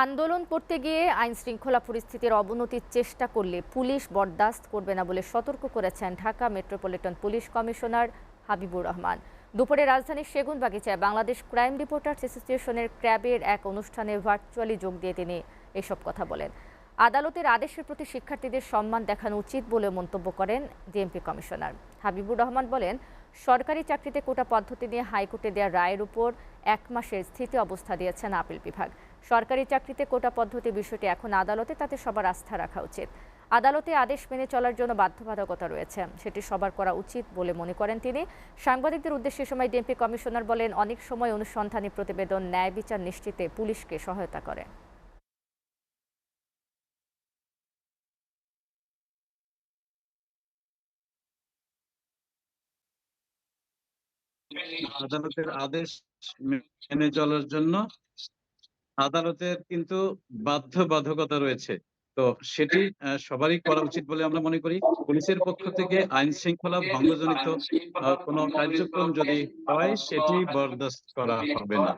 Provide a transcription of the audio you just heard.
আন্দোলন করতে গিয়ে আইন শৃঙ্খলা পরিস্থিতির অবনতির চেষ্টা করলে পুলিশ বরদাস্ত করবে না বলে সতর্ক করেছেন Dhaka metropolitan police commissioner Habibur Rahman. দুপুরে রাজধানীর সেগুনবাগিচায় বাংলাদেশ ক্রাইম রিপোর্টার্স অ্যাসোসিয়েশনের ক্র্যাবের এক অনুষ্ঠানে ভার্চুয়ালি যোগ দিয়ে তিনি এসব কথা বলেন। আদালতের আদেশের প্রতি শিক্ষার্থীদের সম্মান দেখানো উচিত বলে মন্তব্য করেন ডিএমপি কমিশনার। হাবিবুর রহমান বলেন, সরকারি চাকরিতে কোটা পদ্ধতি নিয়ে হাইকোর্টে দেওয়া রায়ের উপর 1 মাসের স্থিতি অবস্থা দিয়েছেন আপিল বিভাগ। সরকারি চাকরিতে কোটা পদ্ধতি বিষয়টি এখন আদালতে, তাতে সবার আস্থা রাখা উচিত। আদালতে আদেশ মেনে চলার জন্য বাধ্যবাধকতা রয়েছে, সেটি সবার করা উচিত বলে মনে করেন তিনি। সাংবাদিকদের উদ্দেশ্যে সময় ডিএমপি কমিশনার বলেন, অনেক সময় অনুসন্ধানী প্রতিবেদন ন্যায় বিচার নিশ্চিতে পুলিশকে সহায়তা করে। আদালতের আদেশ মেনে চলার জন্য আদালতের কিন্তু বাধ্যবাধকতা রয়েছে। তো সেটি সবারই করা উচিত বলে আমরা মনে করি। পুলিশের পক্ষ থেকে আইন শৃঙ্খলা ভঙ্গজনিত কোনো কার্যক্রম যদি হয় সেটি বরদাস্ত করা হবে না।